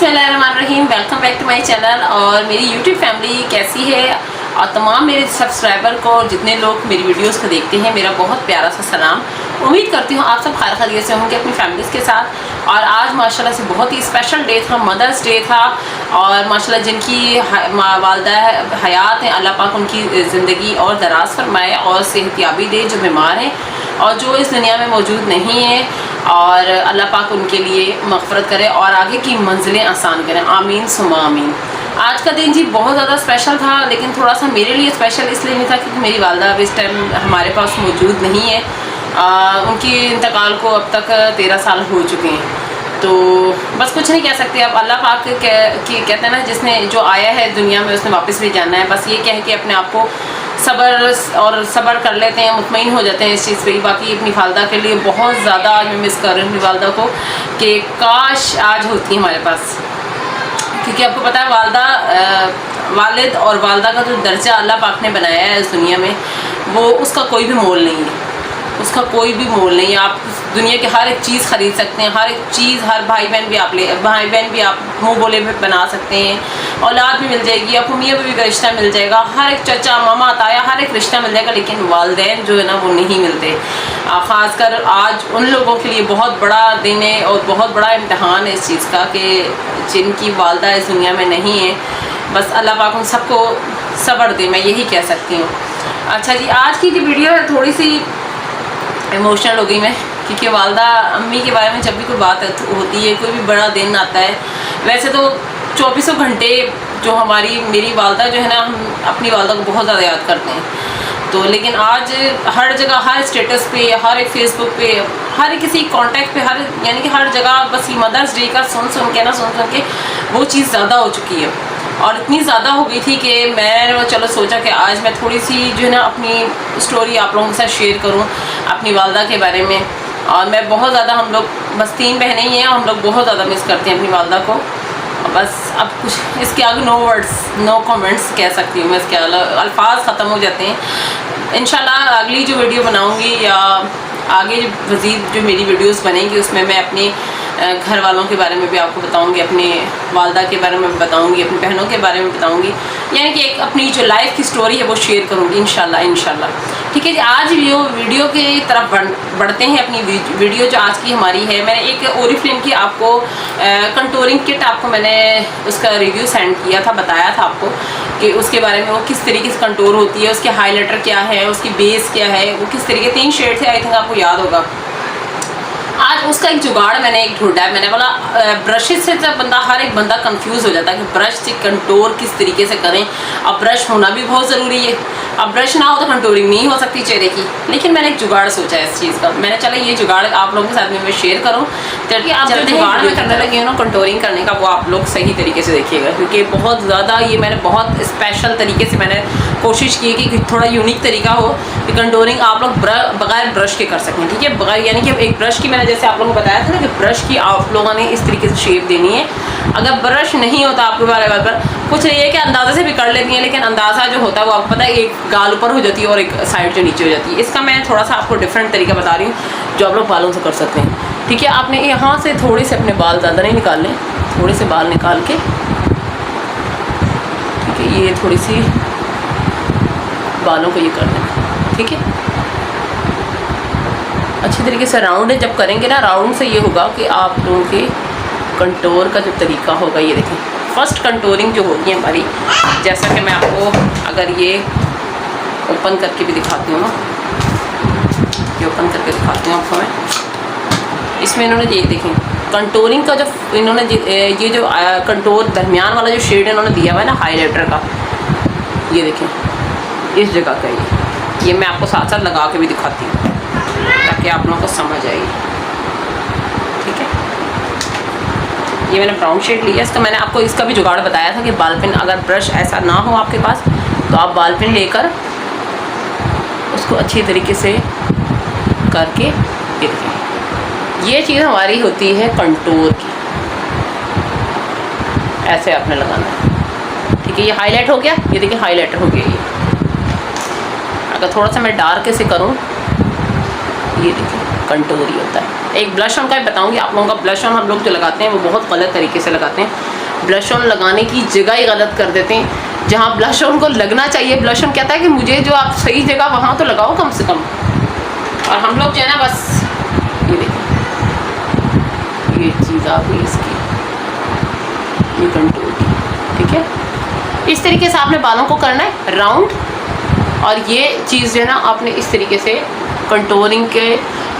बिस्मिल्लाहिर्रहमानिर्रहीम। Welcome back to my channel. और मेरी यूट्यूब फैमिली कैसी है और तमाम मेरे सब्सक्राइबर को और जितने लोग मेरी वीडियोस को देखते हैं, मेरा बहुत प्यारा सा सलाम। उम्मीद करती हूँ आप सब खैर खैरियत से होंगे अपनी फैमिलीज़ के साथ। और आज माशाल्लाह से बहुत ही स्पेशल डे था, मदर्स डे था। और माशाल्लाह जिनकी वालदा हयात हैं, अल्लाह पाक उनकी ज़िंदगी और दराज फरमाए और सेहतियाबी दे, जो बीमार हैं और जो इस दुनिया में मौजूद नहीं है, और अल्लाह पाक उनके लिए मग़फ़रत करे और आगे की मंजिलें आसान करें। आमीन सुमा आमीन। आज का दिन जी बहुत ज़्यादा स्पेशल था, लेकिन थोड़ा सा मेरे लिए स्पेशल इसलिए नहीं था क्योंकि मेरी वालदा अब इस टाइम हमारे पास मौजूद नहीं है। उनकी इंतकाल को अब तक 13 साल हो चुके हैं। तो बस कुछ नहीं कह सकते। अब अल्लाह पाक कहते हैं ना, जिसने जो आया है दुनिया में उसने वापस भी जाना है। बस ये कह के अपने आप को सब्र कर लेते हैं, मुतमईन हो जाते हैं इस चीज़ पे। बाकी अपनी वालदा के लिए बहुत ज़्यादा आज मैं मिस कर रही हूँ अपनी वालदा को, कि काश आज होती हमारे पास। क्योंकि आपको पता है वालिद और वालदा का जो दर्जा अल्लाह पाक ने बनाया है इस दुनिया में, वो उसका कोई भी मोल नहीं है, उसका कोई भी मोल नहीं है। आप दुनिया की हर एक चीज़ ख़रीद सकते हैं, हर एक चीज़, हर भाई बहन भी आप मुँह बोले में बना सकते हैं, औलाद भी मिल जाएगी, आपको मियाँ बीवी का रिश्ता मिल जाएगा, हर एक चचा मामा ताया हर एक रिश्ता मिल जाएगा। लेकिन वालिदैन जो है ना वो नहीं मिलते। ख़ासकर आज उन लोगों के लिए बहुत बड़ा दिन है और बहुत बड़ा इम्तहान है इस चीज़ का, कि जिनकी वालदा इस दुनिया में नहीं है। बस अल्लाह पाक उन सबको सब्र दे, मैं यही कह सकती हूँ। अच्छा जी, आज की जो वीडियो है थोड़ी सी इमोशनल हो गई मैं, क्योंकि वालदा अम्मी के बारे में जब भी कोई बात होती है, कोई भी बड़ा दिन आता है, वैसे तो 24 घंटे जो मेरी वालदा जो है ना, हम अपनी वालदा को बहुत ज़्यादा याद करते हैं। तो लेकिन आज हर जगह, हर स्टेटस पे, हर एक फेसबुक पे, हर किसी कांटेक्ट पे, यानी कि हर जगह बस ये मदर्स डे का सुन के वो चीज़ ज़्यादा हो चुकी है। और इतनी ज़्यादा हो गई थी कि मैं चलो सोचा कि आज मैं थोड़ी सी जो है ना अपनी स्टोरी आप लोगों के साथ शेयर करूं अपनी वालदा के बारे में। और मैं बहुत ज़्यादा, हम लोग बस 3 बहनें ही हैं, हम लोग बहुत ज़्यादा मिस करते हैं अपनी वालदा को। बस अब कुछ इसके आगे नो वर्ड्स नो कमेंट्स कह सकती हूँ मैं, इसके अल्फाज ख़त्म हो जाते हैं। इंशाल्लाह अगली जो वीडियो बनाऊँगी या आगे जो मज़ीद जो मेरी वीडियोस बनेंगी उसमें मैं अपने घर वालों के बारे में भी आपको बताऊंगी, अपने वालदा के बारे में बताऊंगी, अपनी बहनों के बारे में बताऊंगी, यानी कि एक अपनी जो लाइफ की स्टोरी है वो शेयर करूंगी इंशाल्लाह। ठीक है जी, आज वीडियो की तरफ बढ़ते हैं। अपनी वीडियो जो आज की हमारी है, मैंने एक ओरिफ्लेम की आपको कंटूरिंग किट आपको मैंने उसका रिव्यू सेंड किया था, बताया था आपको कि उसके बारे में, वो किस तरीके से कंटूर होती है, उसके हाईलाइटर क्या है, उसकी बेस क्या है, वो किस तरीके, 3 शेड थे, आई थिंक आपको याद होगा। आज उसका एक जुगाड़ मैंने एक ढूंढा है। मैंने बोला ब्रशेस से जब हर एक बंदा कंफ्यूज हो जाता है कि ब्रश से कंटूर किस तरीके से करें। अब ब्रश होना भी बहुत ज़रूरी है, अब ब्रश ना हो तो कंटूरिंग नहीं हो सकती चेहरे की। लेकिन मैंने एक जुगाड़ सोचा है इस चीज़ का, मैंने चला ये जुगाड़ आप लोगों के साथ में मैं शेयर करूँ, ताकि आप जो जुगाड़ में करने लगे हो ना कंटूरिंग करने का, वो आप लोग सही तरीके से देखिएगा। क्योंकि बहुत ज़्यादा ये मैंने बहुत स्पेशल तरीके से मैंने कोशिश की कि थोड़ा यूनिक तरीका हो कि कंटूरिंग आप लोग बगैर ब्रश के कर सकें। ठीक है, बगैर, यानी कि एक ब्रश की, मैंने जैसे आप लोगों को बताया था ना कि ब्रश की आप लोगों ने इस तरीके से शेप देनी है। अगर ब्रश नहीं होता आपके बारे पर कुछ नहीं है कि अंदाज़ा से भी कर लेती हैं, लेकिन अंदाज़ा जो होता है वो आपको पता है, एक गाल ऊपर हो जाती है और एक साइड जो नीचे हो जाती है। इसका मैं थोड़ा सा आपको डिफरेंट तरीका बता रही हूँ जो आप लोग बालों से कर सकते हैं। ठीक है, आपने यहाँ से थोड़े से अपने बाल ज़्यादा नहीं निकालने, थोड़े से बाल निकाल के, ठीक है, ये थोड़ी सी बालों को ये कर दें। ठीक है, अच्छी तरीके से राउंड है, जब करेंगे ना राउंड से ये होगा कि आप लोगों के कंटूर का जो तरीका होगा, ये देखें फर्स्ट कंटूरिंग जो होगी हमारी, जैसा कि मैं आपको अगर ये ओपन करके भी दिखाती हूँ ना, ये ओपन करके दिखाती हूँ आपको मैं। इसमें इन्होंने ये देखें कंटूरिंग का जो इन्होंने ये जो कंटूर दरमियान वाला जो शेड इन्होंने दिया हुआ है ना हाईलाइटर का, ये देखें इस जगह का, ये मैं आपको साथ साथ लगा के भी दिखाती हूँ ताकि आप लोगों को समझ आएगी। ठीक है, ये मैंने ब्राउन शेड लिया। इसका मैंने आपको इसका भी जुगाड़ बताया था कि बाल पेन, अगर ब्रश ऐसा ना हो आपके पास तो आप बाल पेन लेकर उसको अच्छी तरीके से करके, ये चीज़ हमारी होती है कंटूर की, ऐसे आपने लगाना है। ठीक है, ये हाईलाइट हो गया, ये देखिए हाईलाइटर हो गया। ये अगर थोड़ा सा मैं डार्क से करूँ, ये देखिए कंटूर ही होता है। एक ब्लश ऑन का भी बताऊंगी आप लोगों का। ब्लश ऑन हम लोग जो लगाते हैं वो बहुत गलत तरीके से लगाते हैं। ब्लश ऑन लगाने की जगह ही गलत कर देते हैं। जहाँ ब्लश ऑन को लगना चाहिए, ब्लश ऑन कहता है कि मुझे जो आप सही जगह वहाँ तो लगाओ कम से कम। और हम लोग जो है ना बस ये देखिए, ये चीज़ आ गई इसकी, ये कंटूर की, ठीक है। इस तरीके से आपने बालों को करना है राउंड। और ये चीज़ जो है ना आपने इस तरीके से कंटूरिंग के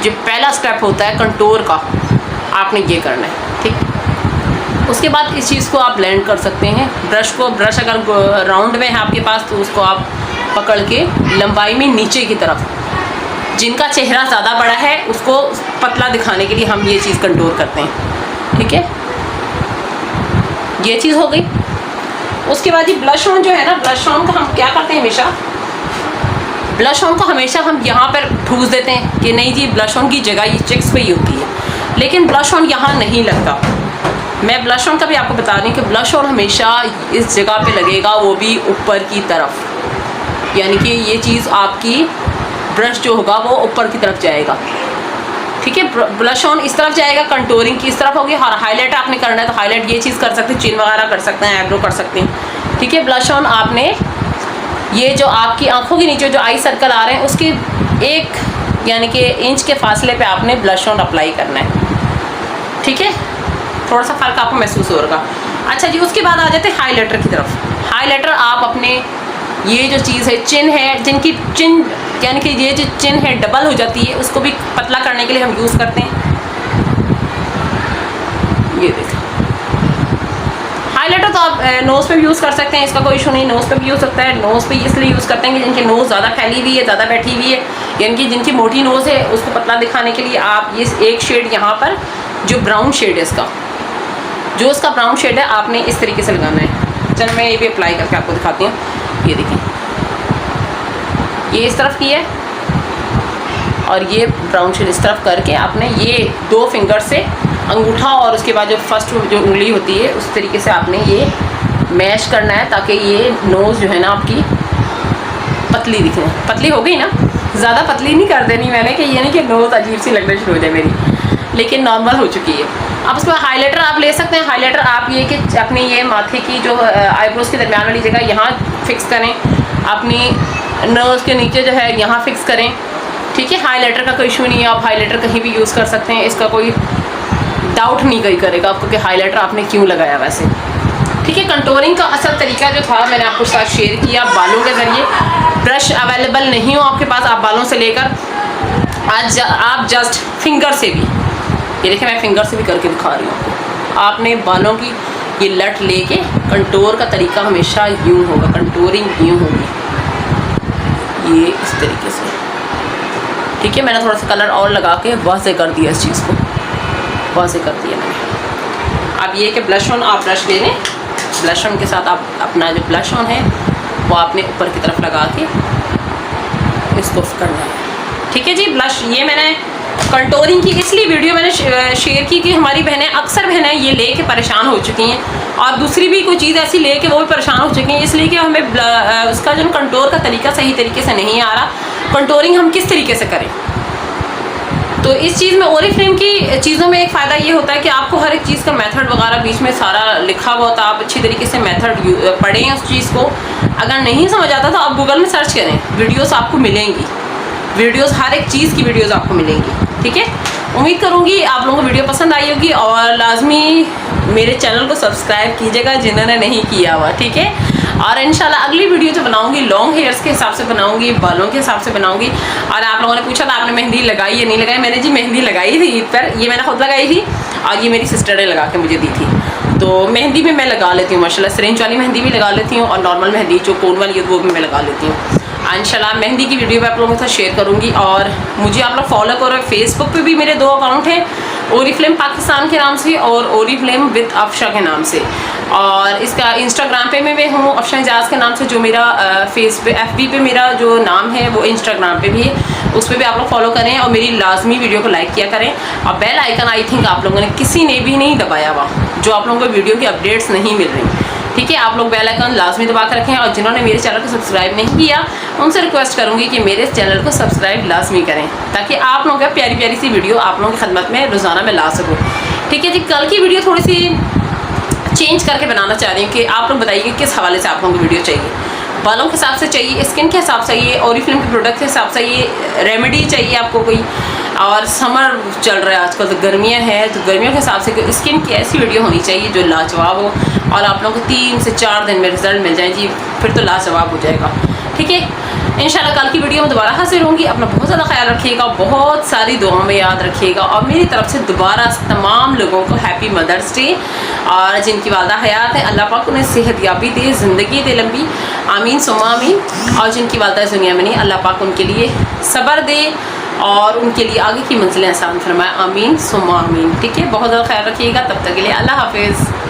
जो पहला स्टेप होता है कंटूर का, आपने ये करना है, ठीक। उसके बाद इस चीज़ को आप ब्लेंड कर सकते हैं। ब्रश अगर राउंड में है आपके पास तो उसको आप पकड़ के लंबाई में नीचे की तरफ, जिनका चेहरा ज़्यादा बड़ा है उसको पतला दिखाने के लिए हम ये चीज़ कंटूर करते हैं, ठीक है। ये चीज़ हो गई। उसके बाद ये ब्लश ऑन जो है ना, ब्लश ऑन का हम क्या करते हैं हमेशा, ब्लश ऑन को हमेशा हम यहाँ पर ठूस देते हैं कि नहीं जी ब्लश ऑन की जगह ये चिक्स पे ही होती है, लेकिन ब्लश ऑन यहाँ नहीं लगता। मैं ब्लश ऑन का भी आपको बता रही हूँ कि ब्लश ऑन हमेशा इस जगह पे लगेगा, वो भी ऊपर की तरफ, यानी कि ये चीज़ आपकी ब्रश जो होगा वो ऊपर की तरफ जाएगा, ठीक है। ब्लश ऑन इस तरफ जाएगा, कंटूरिंग की इस तरफ होगी। और हाईलाइट आपने करना है तो हाईलाइट ये चीज़ कर सकते हैं, चिन वगैरह कर सकते हैं, आईब्रो कर सकते हैं, ठीक है। ब्लश ऑन आपने ये जो आपकी आंखों के नीचे जो आई सर्कल आ रहे हैं उसके 1 यानी कि इंच के फासले पे आपने ब्लश ऑन अप्लाई करना है, ठीक है। थोड़ा सा फ़र्क आपको महसूस होगा। अच्छा जी, उसके बाद आ जाते हैं हाईलाइटर की तरफ। हाईलाइटर आप अपने ये जो चीज़ है, चिन है, जिनकी चिन यानी कि ये जो चिन है डबल हो जाती है, उसको भी पतला करने के लिए हम यूज़ करते हैं। ये देखो हाईलाइटर तो आप नोज़ पे भी यूज़ कर सकते हैं, इसका कोई इशू नहीं, नोज़ पे भी यूज़ सकता है। नोज़ पे इसलिए यूज़ करते हैं कि जिनकी नोज़ ज़्यादा फैली हुई है, ज़्यादा बैठी हुई है, यानी कि जिनकी मोटी नोज़ है उसको पतला दिखाने के लिए आप ये एक शेड यहाँ पर जो ब्राउन शेड है इसका, जो इसका ब्राउन शेड है आपने इस तरीके से लगाना है। चलो मैं ये भी अप्लाई करके आपको दिखाती हूँ। ये देखें, ये इस तरफ की है और ये ब्राउन शेड इस तरफ करके आपने ये 2 फिंगर से अंगूठा और उसके बाद जो फर्स्ट जो उंगली होती है उस तरीके से आपने ये मैश करना है, ताकि ये नोज़ जो है ना आपकी पतली दिखे। पतली हो गई ना, ज़्यादा पतली नहीं कर देनी मैंने कि ये नहीं कि नोज़ अजीब सी लगना शुरू हो जाए मेरी, लेकिन नॉर्मल हो चुकी है। अब उसके बाद हाईलाइटर आप ले सकते हैं। हाईलाइटर आप ये कि अपनी ये माथे की जो आईब्रोज़ के दरमियान वाली जगह यहाँ फिक्स करें, अपनी नोज़ के नीचे जो है यहाँ फिक्स करें, ठीक है। हाईलाइटर का कोई इशू नहीं है, आप हाईलाइटर कहीं भी यूज़ कर सकते हैं, इसका कोई डाउट नहीं कोई करेगा आपको कि हाईलाइटर आपने क्यों लगाया वैसे, ठीक है। कंटूरिंग का असल तरीका जो था मैंने आपको साथ शेयर किया बालों के ज़रिए। ब्रश अवेलेबल नहीं हो आपके पास, आप बालों से लेकर आज आप जस्ट फिंगर से भी, ये देखिए मैं फिंगर से भी करके दिखा रही हूँ, आपने बालों की ये लट लेके कंटूर का तरीका हमेशा यूँ होगा, कंटूरिंग यूँ होगी, ये इस तरीके से, ठीक है। मैंने थोड़ा सा कलर और लगा के वाज़ेह कर दिया, इस चीज़ को वाज़ेह कर दिया मैंने। अब ये कि ब्लश ऑन आप ब्रश ले लें, ब्लश ऑन के साथ आप अपना जो ब्लश ऑन है वो आपने ऊपर की तरफ लगा के इसको करना है, ठीक है जी। ब्लश ये मैंने कंटूरिंग की इसलिए वीडियो मैंने शेयर की कि हमारी बहनें अक्सर बहनें ये लेके परेशान हो चुकी हैं, और दूसरी भी कोई चीज़ ऐसी लेके वो भी परेशान हो चुकी हैं, इसलिए कि हमें उसका जो कंटूर का तरीका सही तरीके से नहीं आ रहा। कंटूरिंग हम किस तरीके से करें, तो इस चीज़ में ओरिफ्लेम की चीज़ों में एक फ़ायदा ये होता है कि आपको हर एक चीज़ का मेथड वगैरह बीच में सारा लिखा हुआ होता है, आप अच्छी तरीके से मेथड पढ़ें उस चीज़ को। अगर नहीं समझ आता तो आप गूगल में सर्च करें, वीडियोस आपको मिलेंगी, वीडियोस हर एक चीज़ की वीडियोस आपको मिलेंगी, ठीक है। उम्मीद करूँगी आप लोगों को वीडियो पसंद आई होगी, और लाजमी मेरे चैनल को सब्सक्राइब कीजिएगा जिन्होंने नहीं किया हुआ, ठीक है। और इंशाल्लाह अगली वीडियो जो बनाऊंगी लॉन्ग हेयर्स के हिसाब से बनाऊंगी, बालों के हिसाब से बनाऊंगी। और आप लोगों ने पूछा था आपने मेहंदी लगाई या नहीं लगाई, मैंने जी मेहंदी लगाई थी ईद पर, ये मैंने खुद लगाई थी और ये मेरी सिस्टर ने लगा के मुझे दी थी। तो मेहंदी भी मैं लगा लेती हूँ माशाल्लाह, सिरिंज वाली मेहंदी भी लगा लेती हूँ और नॉर्मल मेहंदी जो कोन वाली है वो भी मैं लगा लेती हूँ। इंशाल्लाह मेहंदी की वीडियो मैं आप लोगों के साथ शेयर करूँगी। और मुझे आप लोग फॉलो करो, फेसबुक पे भी मेरे 2 अकाउंट हैं, ओरिफ्लेम पाकिस्तान के नाम से और ओरिफ्लेम विद अफशा के नाम से, और इसका इंस्टाग्राम पे मैं हूँ अफशा एजाज के नाम से, जो मेरा FB पे मेरा जो नाम है वो इंस्टाग्राम पे भी है, उस पर भी आप लोग फॉलो करें और मेरी लाजमी वीडियो को लाइक किया करें। और बेल आइकन आई थिंक आप लोगों ने किसी ने भी नहीं दबाया हुआ, जो आप लोगों को वीडियो की अपडेट्स नहीं मिल रही, ठीक है, आप लोग बेल आइकन लाजमी दबा कर रखें, और जिन्होंने मेरे चैनल को सब्सक्राइब नहीं किया उनसे रिक्वेस्ट करूँगी कि मेरे चैनल को सब्सक्राइब लाजमी करें, ताकि आप लोगों का प्यारी प्यारी सी वीडियो आप लोगों की खदमत में रोज़ाना मैं ला सकूँ। ठीक है जी, कल की वीडियो थोड़ी सी चेंज करके बनाना चाह रही हूँ कि आप लोग बताइए किस हवाले से आप लोगों को वीडियो चाहिए। बालों के हिसाब से चाहिए, स्किन के हिसाब से चाहिए, ओरिफ्लेम के प्रोडक्ट के हिसाब से चाहिए, रेमेडी चाहिए आपको कोई, और समर चल रहा है आजकल तो गर्मियाँ हैं, तो गर्मियों के हिसाब से स्किन की ऐसी वीडियो होनी चाहिए जो लाजवाब हो और आप लोगों को 3 से 4 दिन में रिजल्ट मिल जाए जी, फिर तो लाजवाब हो जाएगा। ठीक है, इंशाल्लाह कल की वीडियो में दोबारा हाजिर होंगी। अपना बहुत ज़्यादा ख्याल रखिएगा, बहुत सारी दुआओं में याद रखिएगा, और मेरी तरफ से दोबारा तमाम लोगों को हैप्पी मदर्स डे। और जिनकी वालदा हयात है अल्लाह पाक उन्हें सेहत याबी दे, ज़िंदगी दे लंबी, आमीन सुम्मा आमीन। और जिनकी वालदा इस दुनिया में नहीं, अल्लाह पाक उनके लिए सब्र दे और उनके लिए आगे की मंजिलें आसान फरमाए, आमीन सुम्मा आमीन। ठीक है, बहुत ज़्यादा ख्याल रखिएगा, तब तक के लिए अल्लाह हाफिज़।